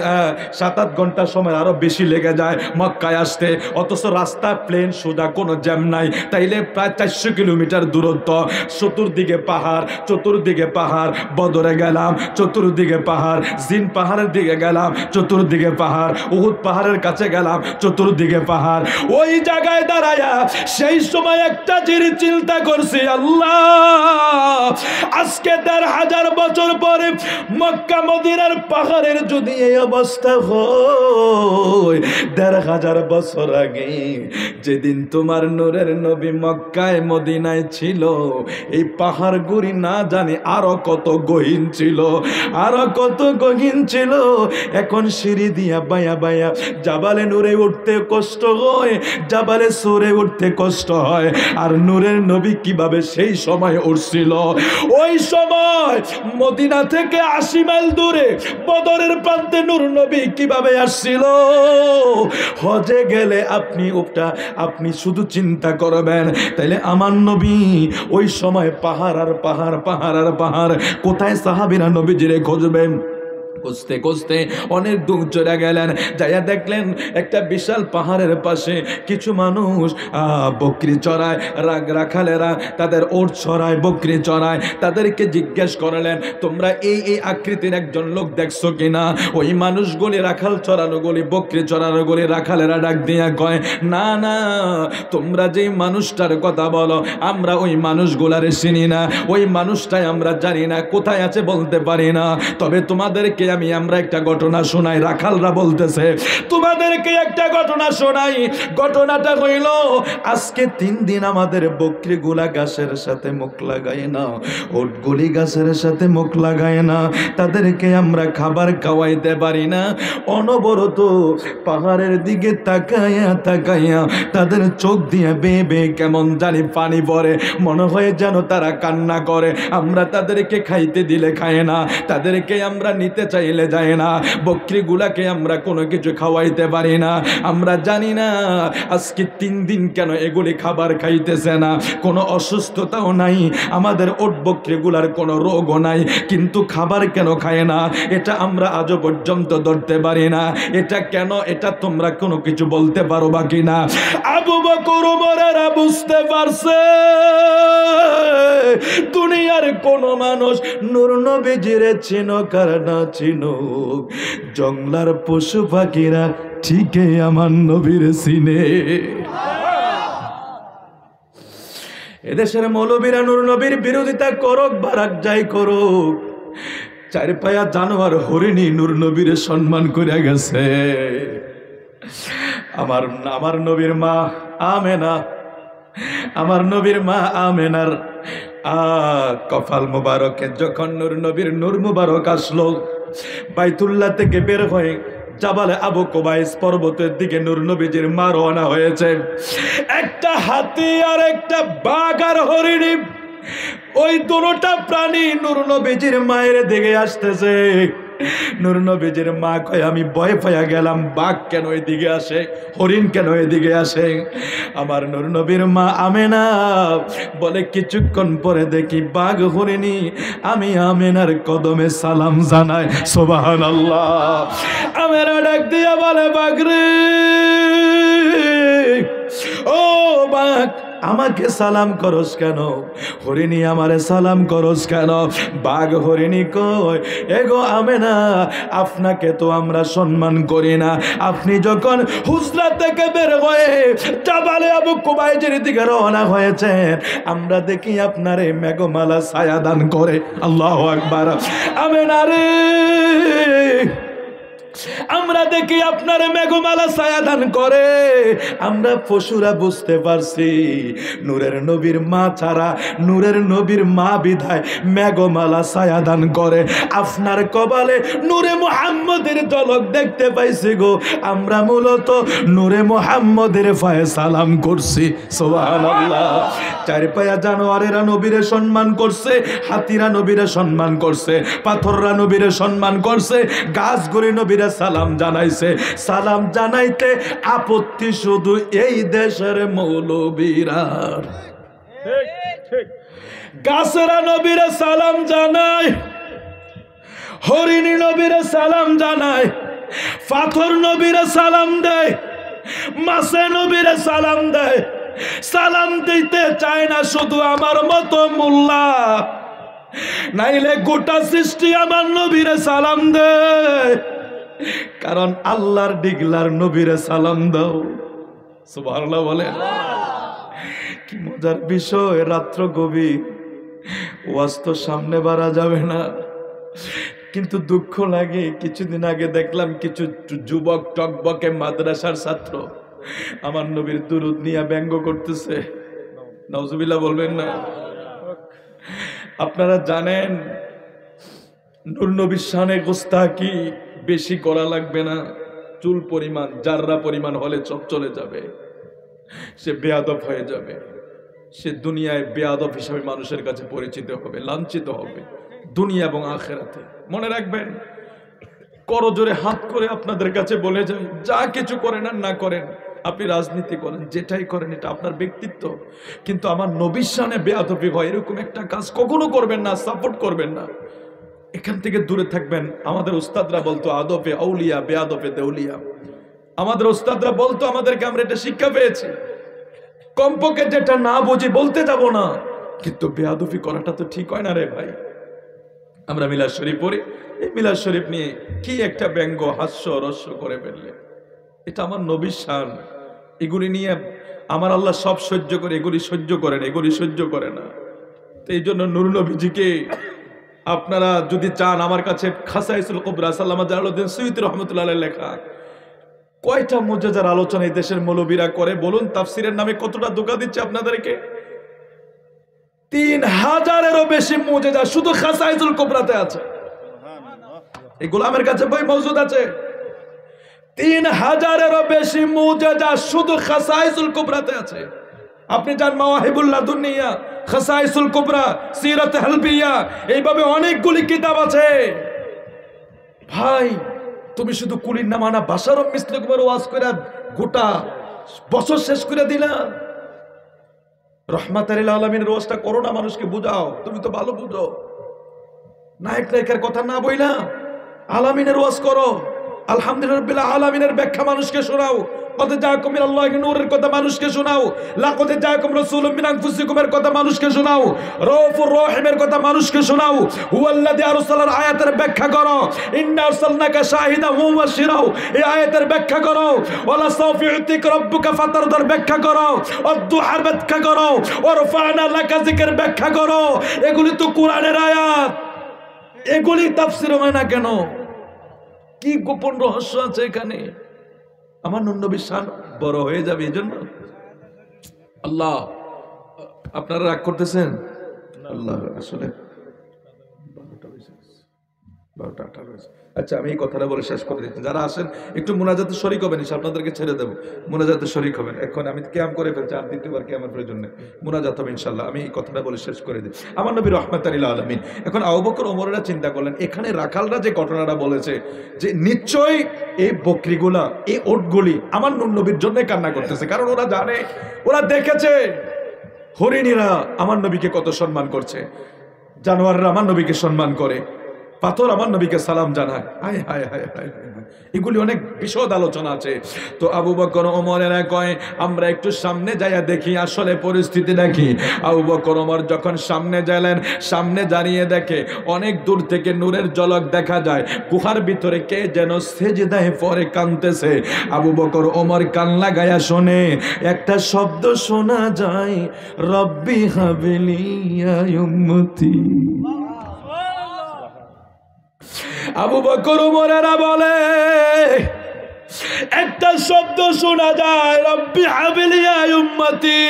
7-8 ঘন্টা সময়, আরো বেশি লেগে যায় মক্কায় আসতে, অথচ রাস্তা প্লেন সোজা, কোনো জ্যাম নাই। তাইলে প্রায় 400 কিলোমিটার দূরত্ব, চতুর্দিকে পাহাড়, চতুর্দিকে পাহাড়। বদরে গেলাম, চতুর্দিকে পাহাড়, জিন পাহাড়ের দিকে গেলাম, চতুর্দিকে পাহাড়, উহুদ পাহাড়ের কাছে গেলাম, চতুর্দিকে পাহাড়। ওই জায়গায় দাঁড়ায়া সেই সময় একটা জিনিস চিন্তা করছি, আল্লাহ আজকে 1500 বছর পরে মক্কা মদিনার পাহাড়ের যদি এই অবস্থা হয়, ১,৫০০ বছর আগে যেদিন তোমার নূরের নবী মক্কায় মদিনায় ছিল, এই পাহাড়গুলি না জানি আরো কত গহীন ছিল, আরো কত গহীন ছিল। এখন সিঁড়ি দিয়া বায়া বায়া জাবালে নূরে উঠতে কষ্ট হয়, জাবালে সুরে উঠতে কষ্ট হয়। আর নূরের নবী কিভাবে সেই সময় উঠছিল? ওই সময় মদিনা থেকে ৮০ মাইল দূরে বদরের প্রান্তে নূর নবী কিভাবে আসছিল? হজে গেলে আপনি শুধু চিন্তা করবেন, তাইলে আমার নবী ওই সময় পাহাড় আর পাহাড়, পাহাড় আর পাহাড়, কোথায় সাহাবীরা নবীজিরে খুঁজবেন? খুঁজতে খুঁজতে অনেক দূর চলে গেলেন, যাইয়া দেখলেন একটা বিশাল পাহাড়ের পাশে কিছু মানুষ বকরি চড়ায়, রাখালেরা তাদের ওট চড়ায়, বকরি চড়ায়। তাদেরকে জিজ্ঞেস করলেন, তোমরা এই এই আকৃতির একজন লোক দেখছো কিনা? ওই মানুষগুলি, রাখাল চড়ানোগুলি, বকরি চড়ানোগুলি রাখালেরা ডাক দিয়া কয়, না না, তোমরা যেই মানুষটার কথা বলো আমরা ওই মানুষগুলারে চিনি না, ওই মানুষটাই আমরা জানি না, কোথায় আছে বলতে পারি না। তবে তোমাদেরকে আমরা একটা ঘটনা শোনাই। রাখালরা বলতেছে, তোমাদেরকে একটা ঘটনা শোনাই। ঘটনাটা হইল, আজকে ৩ দিন আমাদের বকরিগুলা গাছের সাথে মুখ লাগায় না, ওটগুলি গাছের সাথে মুখ লাগায় না, তাদেরকে আমরা খাবার খাওয়াইতে পারি না। অনবরত পাহাড়ের দিকে তাকাইয়া তাকাইয়া তাদের চোখ দিয়ে বেয়ে বেয়ে কেমন জানি পানি পড়ে, মনে হয় যেন তারা কান্না করে। আমরা তাদেরকে খাইতে দিলে খায় না, তাদেরকে আমরা নিতে চাইলে যায় না, বকরিগুলাকে আমরা কোনো কিছু খাওয়াইতে পারি না। আমরা জানি না আজকে ৩ দিন কেন এগুলি খাবার খাইতেছে না, কোনো অসুস্থতাও নাই, আমাদের ওট বকরিগুলার কোনো রোগও নাই, কিন্তু খাবার কেন খায় না এটা আমরা আজও পর্যন্ত ধরতে পারি না। এটা কেন, এটা তোমরা কোনো কিছু বলতে পারো বাকি না? আবু বকর ওমরেরা বুঝতে পারছে দুনিয়ার কোন মানুষ নূর নবীজিরে চিনুক আর না চিনুক, জংলার পশু পাখিরা ঠিকই আমার নবীর চিনে। এদেশের মৌলবীরা নূর নবীর বিরোধিতা করুক, বারাক যাই করুক, 4 পায়া জানোয়ার হরিণী নূর নবীর সম্মান করে গেছে। আমার নবীর মা আমেনা, আমার নবীর মা আমেনার কপাল মুবারকে যখন নূর নবীর নূর মুবারক আসলো, বাইতুল্লাহ থেকে বের হয়ে জাবালে আবু কুবাইস পর্বতের দিকে নূর নবীজির মা রওনা হয়েছে। একটা হাতি আর একটা বাঘ আর হরিণী, ওই দুটোটা প্রাণী নূর নবীজির মায়ের দিকে আসতেছে। নূর নবীজির মা কয়, আমি ভয় পাইয়া গেলাম, বাঘ কেন এদিকে আসে, হরিণ কেন এদিকে আসে? আমার নূর নবীর মা আমেনা বলে, কিছুক্ষণ পরে দেখি বাঘ হরিণী আমি আমেনার কদমে সালাম জানাই। সুবহানাল্লাহ। আমেনা ডাক দিয়া বলে, বাঘ রে, ও বাঘ, আমাকে সালাম করস কেন? হরিণী আমারে সালাম করস কেন? বাঘ হরিণী কয়, এগো আমেনা, আপনাকে তো আমরা সম্মান করি না। আপনি যখন হুজরা থেকে বের হয়ে জাবালে আবু কুবাইজের দিকে রওনা হয়েছেন, আমরা দেখি আপনারে মেঘমালা ছায়া দান করে। আল্লাহু আকবার। আমেনা রে, আমরা দেখি আপনার মেঘমালা ছায়া দান করে। আমরা পশুরা বুঝতে পারছি নূরের নবীর মা ছাড়া, নূরের নবীর মা বিধায় মেঘমালা ছায়া দান করে। আপনার কপালে নূরে মুহাম্মদের ঝলক দেখতে পাইছি গো। আমরা মূলত নূরে মুহাম্মদের পায়ে সালাম করছি। সুবহানাল্লাহ। 4 পায়া জানোয়ারেরা নবীরে সম্মান করছে, হাতিরা নবীরে সম্মান করছে, পাথররা নবীরে সম্মান করছে, গাছগুলি নবীরে সালাম জানাইছে। সালাম জানাইতে আপত্তি শুধু এই দেশের মৌলবীরা। গাছেরা নবীরে সালাম জানায়, হরিণী নবীরে সালাম জানায়, পাথর নবীরে সালাম দেয়, মাছে নবীরে সালাম দেয়। সালাম দিতে চায় না শুধু আমার মতো মোল্লা, নাইলে গোটা সৃষ্টি আমার নবীরে সালাম দেয়। কারণ আল্লাহর ডিগলার নবীরে সালাম দাও। সুবহানাল্লাহ বলেন। কি মজার বিষয়, রাত্র গভীর, ওয়াজ তো সামনে বাড়া যাবে না, কিন্তু দুঃখ লাগে, কিছুদিন আগে দেখলাম কিছু যুবক টকবকে মাদ্রাসার ছাত্র আমার নবীর দুরূদ নিয়ে ব্যঙ্গ করতেছে। নাউজুবিল্লাহ বলবেন না? আপনারা জানেন নূর নবীর শানে গোস্তাকি বেশি করা লাগবে না, চুল পরিমাণ, জাররা পরিমাণ হলে সব চলে যাবে, সে বেয়াদব হয়ে যাবে, সে দুনিয়ায় বেয়াদব হিসাবে মানুষের কাছে পরিচিত হবে, লাঞ্ছিত হবে দুনিয়া এবং আখিরাতে। মনে রাখবেন, করজোরে হাত করে আপনাদের কাছে বলে যাই, যা কিছু করেন আর না করেন, আপনি রাজনীতি করেন, যেটাই করেন, এটা আপনার ব্যক্তিত্ব, কিন্তু আমার নবীর শানে বেয়াদবি হয় এরকম একটা কাজ কখনো করবেন না, সাপোর্ট করবেন না, এখান থেকে দূরে থাকবেন। আমাদের উস্তাদরা বলতো আদবে আউলিয়া বেয়াদবে দেউলিয়া। আমাদের উস্তাদরা বলতো আমাদেরকে, আমরা এটা শিক্ষা পেয়েছি, কমপক্ষে যেটা না বুঝি বলতে যাব না, কিন্তু বেয়াদবি করাটা তো ঠিক হয় না রে ভাই। আমরা মিলাদ শরীফ পড়ি, এই মিলাদ শরীফ নিয়ে কি একটা ব্যঙ্গ হাস্য রস্য করে ফেললে, এটা আমার নবীর শান, এগুলি নিয়ে আমার আল্লাহ সব সহ্য করে, এগুলি সহ্য করেন, এগুলি সহ্য করে না। তো এই জন্য নূর নবীজিকে আপনারা যদি চান, আমার কাছে খাসাইসুল কুবরা সাল্লামা জালালউদ্দিন সুয়ুতী রহমাতুল্লাহ আলাইহির লেখা কয়টা মুজিজার আলোচনা এই দেশের মৌলবীরা করে বলুন, তাফসিরের নামে কতটা ধোঁকা দিচ্ছে আপনাদেরকে। 3000-এরও বেশি মুজিজা শুধু খাসাইসুল কুবরাতে আছে, এই গোলামের কাছে বই মওজুদ আছে। 3000-এরও বেশি মুজিজা শুধু খাসাইসুল কুবরাতে আছে। আপনি যান মাওয়াহিবুল লাদুনিয়া, খাসাইসুল কুবরা, সিরাত হালবিয়া, এইভাবে অনেকগুলি কিতাব আছে। ভাই তুমি শুধু কুলির নামানা বাশার মিসলুকুমের ওয়াজ করে গোটা বছর শেষ করে দিলা। রহমাতুল লিল আলামিনের ওয়াজটা করো না, মানুষকে বুঝাও, তুমি তো ভালো বুঝো। নায়ক নায়িকার কথা না বইলা আলামিনের ওয়াজ করো, আলহামদুলিল্লাহ রাব্বিল আলামিনের ব্যাখ্যা মানুষকে শোনাও, কদ জাআকুম মিনাল্লাহি নূরের কথা মানুষকে শোনাও, লাকাদ জাআকুম রাসূলুম মিন আনফুসিকুমের কথা মানুষকে শোনাও, রাউফুর রহিমের কথা মানুষকে শোনাও, হুয়াল্লাযী আরসালার আয়াতের ব্যাখ্যা করো, ইন্না আরসালনাকা শাহিদান ওয়া মুবাশশিরাও, এই আয়াতের ব্যাখ্যা করো, ওয়ালা সাউফা ইউতিক রাব্বুকা ফাতারদার ব্যাখ্যা করো, অদ-দুহার ব্যাখ্যা করো, ওয়ারফা'না লাকা যিকর ব্যাখ্যা করো। এগুলি তো কোরআনের আয়াত, এগুলি তাফসীর হয় না কেন? কি গোপন রহস্য আছে এখানে? আমার নবীর শান বড় হয়ে যাবে এই জন্য। আল্লাহ, আপনারা রাগ করতেছেন? আল্লাহ আসলে 12টা হয়েছে। আচ্ছা, আমি এই কথাটা বলে শেষ করে দিচ্ছি। যারা আসেন একটু মুনাজাতে শরীক হবেন, আপনাদেরকে ছেড়ে দেবো, মুনাজাতে শরীক হবেন। এখন আমি কিয়াম করে ফেলছি, আর দ্বিতীয়বার কিয়ামের প্রয়োজন নেই, মুনাজাত হবে ইনশাল্লাহ। আমি এই কথাটা বলে শেষ করে দিই। আমার নবী রাহমাতুল লিল আলামিন। এখন আবু বকর ওমরেরা চিন্তা করলেন, এখানে রাখালরা যে ঘটনাটা বলেছে যে নিশ্চয়ই এই বকরিগুলা, এই ওটগুলি আমার নবীর জন্যই কান্না করতেছে, কারণ ওরা জানে, ওরা দেখেছে হরিণীরা আমার নবীকে কত সম্মান করছে, জানোয়াররা আমার নবীকে সম্মান করে, পাথর আমার নবীকে সালাম জানায়। হায় হায় হায় হায়, এগুলি অনেক বিশদ আলোচনা আছে। তো আবু বকর ওমরেরা কয়, আমরা একটু সামনে যাইয়া দেখি আসলে পরিস্থিতি দেখি। আবু বকর ওমর যখন সামনে গেলেন, সামনে দাঁড়িয়ে দেখে অনেক দূর থেকে নূরের ঝলক দেখা যায়, গুহার ভিতরে কে যেন সেজদায় পড়ে কাঁদতেছে। আবু বকর ওমর কান লাগায়া শোনে, একটা শব্দ শোনা যায়, রব্বি হাবলি ইয়া উম্মতি। আবু বকর ওমরেরা বলে, একটা শব্দ শোনা যায়, রব্বি হাবলি ইয়া উম্মতি।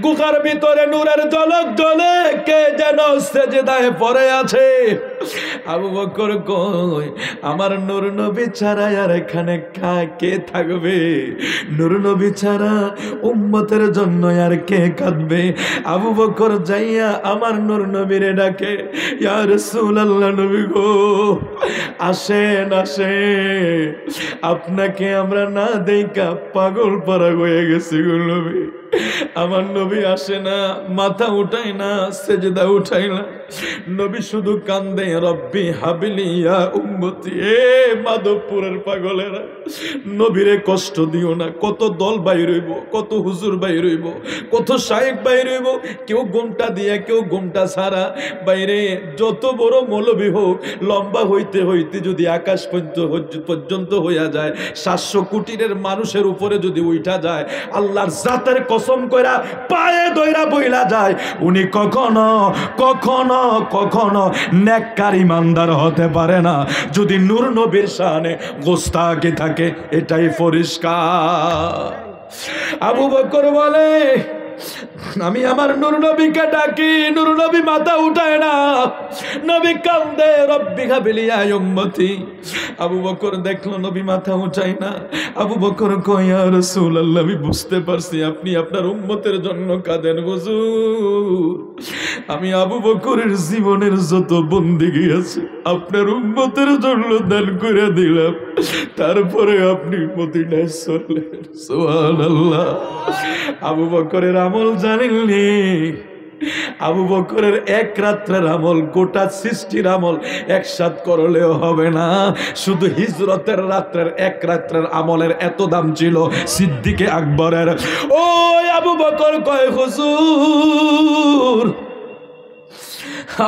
গুহার ভিতরে নূরের ঝলক জ্বলে, কে যেন সেজদায় পড়ে আছে। আবু বকর কয়, আমার নূর নবী ছাড়া আর এখানে কে থাকবে? নূর নবী ছাড়া উম্মতের জন্য আর কে কাঁদবে? আবু বকর যাইয়া আমার নূর নবীরে ডাকে, ইয়া রাসূলুল্লাহ, নবী গো আসেন আসেন, আপনাকে আমরা না দেখা পাগল পারা হয়ে গেছি গো নবী। আমার নবী আসে না, মাথা উঠায় না, সেজদা উঠায় না, নবী শুধু কান্দে, রব্বি হাবলি ইয়া উম্মতি। এ মাধবপুরের পাগলেরা, নবীরে কষ্ট দিও না। কত দল বাইর হইব, কত হুজুর বাইর হইব, কত শায়েখ বাইর হইব, কেউ ঘোমটা দিয়া, কেউ ঘোমটা ছাড়া। বাইরে যত বড় মৌলবী হোক, লম্বা হইতে হইতে যদি আকাশ পর্যন্ত হইয়া যায়, 700 কোটির মানুষের উপরে যদি উঠা যায়, আল্লাহর জাতের কসম কইরা পায়ে দইরা বইলা যায়, উনি কখনো কখনো কখনো নেক নেককার ইমানদার হতে পারে না যদি নূর নবীর শানে গোস্তাকি থাকে, এটাই পরিষ্কার। আবু বকর বলে, আমি আমার নূর নবীকে ডাকি, নূর নবী মাথা উঠায় না, নবী কান্দে, রব্বি হাবলি ইয়া উম্মতি। আবু বকর দেখলো নবী মাথা উঠায় না। আবু বকর কয়, ইয়া রাসূলুল্লাহ, আমি বুঝতে পারছি আপনি আপনার উম্মতের জন্য কাঁদেন হুজুর। আমি আবু বকরের জীবনের যত বন্দেগী আছে আপনার উম্মতের জন্য দান করে দিলাম, তারপরে আপনি মদিনায় চললেন। সুবহানাল্লাহ। আবু বকরের আমল জানেননি? আবু বকরের এক রাত্রের আমল গোটা সৃষ্টির আমল একসাথ করলেও হবে না। শুধু হিজরতের রাত্রের এক রাত্রের আমলের এত দাম ছিল সিদ্দিকে আকবরের। ও আবু বকর কয়, হুজুর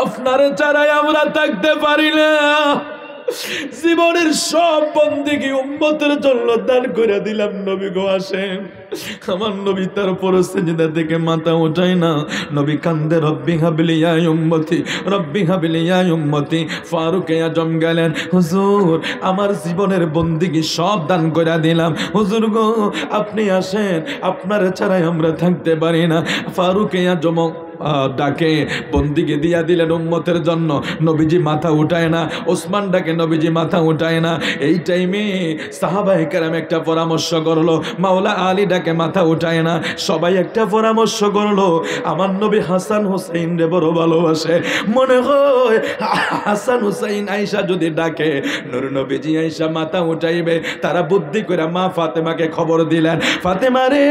আপনার ছাড়াই আমরা থাকতে পারি না, জীবনের সব বন্দেগী উম্মতের জন্য দান করে দিলাম। নবী গো আসেন। আমার নবী তারপর সিজদা থেকে মাথা উঠায় না, নবী কান্দে, রব্বি হাবলি ইয়া উম্মতি, রব্বি হাবলি ইয়া উম্মতি। ফারুক আজম গেলেন, হুজুর আমার জীবনের বন্দেগী সব দান করে দিলাম, হুজুর গো আপনি আসেন, আপনার ছাড়াই আমরা থাকতে পারি না। ফারুক আজম ডাকে, বন্দিকে দিয়া দিলেন উম্মতের জন্য, নবীজি মাথা উঠায় না। ওসমান ডাকে, নবীজি মাথা উঠায় না। এই টাইমে সাহাবায়ে কেরাম একটা পরামর্শ করলো, মাওলা আলী ডাকে, মাথা উঠায় না। সবাই একটা পরামর্শ করলো, আমার নবী হাসান হুসাইন রে বড় ভালোবাসে, মনে হয় হাসান হুসাইন আয়েশা যদি ডাকে নূর নবীজি আয়েশা মাথা উঠাইবে। তারা বুদ্ধি করে মা ফাতেমাকে খবর দিলেন, ফাতেমা রে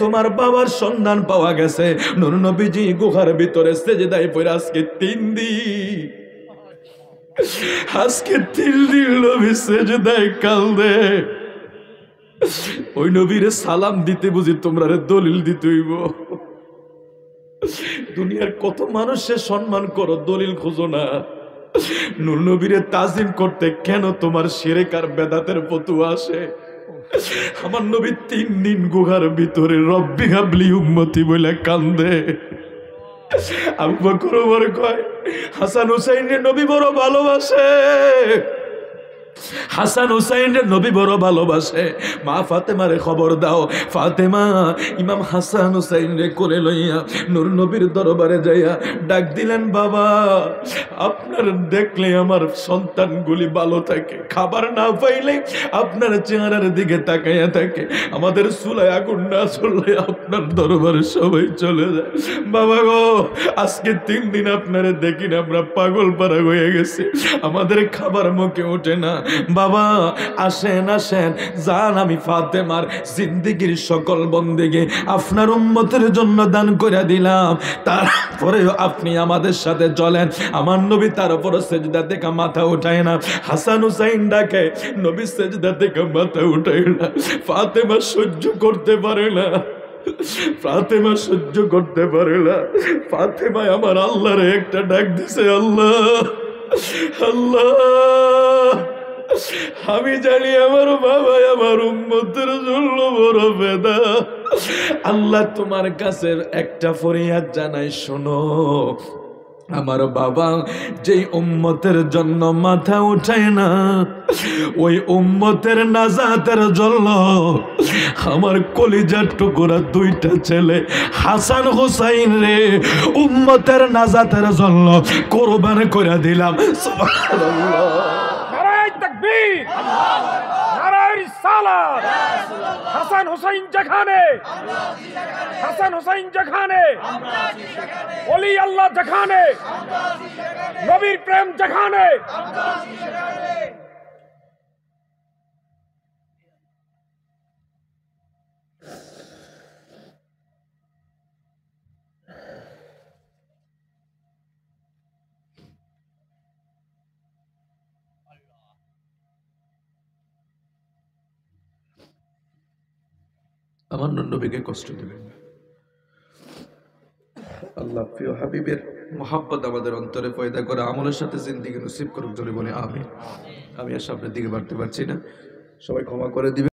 তোমার বাবার সন্ধান পাওয়া গেছে, নূর নবী গুহার ভিতরে সেজদায় পড়ে আজকে 3 দিন, আজকে 3 দিন নবী সেজদায় কাঁদে। ওই নবীরে সালাম দিতে বুঝি তোমরা দলিল দিতে হইব? দুনিয়ার কত মানুষের সম্মান করো, দলিল খোঁজো না। নূর নবীরে তাজিম করতে কেন তোমার শিরক আর বেদাতের ফতোয়া আসে? আমার নবী 3 দিন গুহার ভিতরে রব্বি হাবলি উম্মতি বলে কান্দে। আবু বকর ওমর কয়, হাসান হুসাইনের নবী বড় ভালোবাসে, হাসান হুসাইনের নবী বড় ভালোবাসে। মা ফাতেমারে খবর দাও। ফাতেমা ইমাম হাসান হুসাইন রে কোলে লইয়া নূর নবীর দরবারে যাইয়া ডাক দিলেন, বাবা আপনার দেখলে আমার সন্তানগুলি ভালো থাকে, খাবার না পাইলে আপনার চেহারার দিকে তাকাইয়া থাকে, আমাদের চুলায় আগুন না চললে আপনার দরবারে সবাই চলে যায়। বাবা গো আজকে 3 দিন আপনারা দেখি না, আমরা পাগল পারা হয়ে গেছে, আমাদের খাবার মুখে ওঠে না। বাবা আসেন আসেন, জান আমি ফাতেমার জিন্দেগীর সকল বন্দেগী আপনার উম্মতের জন্য দান করে দিলাম, তারপরেও আপনি আমাদের সাথে চলেন। আমার নবী তার উপর সেজদা থেকে মাথা উঠায় না। হাসান হুসাইন ডাকে, নবী সেজদা থেকে মাথা উঠায় না। ফাতেমা সহ্য করতে পারে না, ফাতেমা সহ্য করতে পারে না। ফাতেমা আমার আল্লাহরে একটা ডাক দিছে, আল্লাহ আল্লাহ আমি জানি আমার বাবা আমার উম্মতের জন্য বড় বেদা, আল্লাহ তোমার কাছে একটা ফরিয়াদ জানাই, শোনো আমার বাবা যেই উম্মতের জন্য মাথা উঠায় না, ওই উম্মতের নাজাতের জন্য আমার কলিজার টুকরা 2টা ছেলে হাসান হুসাইন রে উম্মতের নাজাতের জন্য কোরবান করে দিলাম। সুবহানাল্লাহ, নারায়ে তাকবীর, নারায়ে রিসালাত। হাসান হুসাইন যেখানে, হাসান হুসাইন যেখানে, ওলি আল্লাহ যেখানে, নবীর প্রেম যেখানে, আমার নবীকে কষ্ট দেবেন না। আল্লাহ প্রিয় হাবিবের মোহাব্বত আমাদের অন্তরে পয়দা করে আমলের সাথে জিন্দেগি নসিব করুক, জোরে বলে আমিন। আমি আর সামনের দিকে বাড়তে পারছি না, সবাই ক্ষমা করে দিবেন।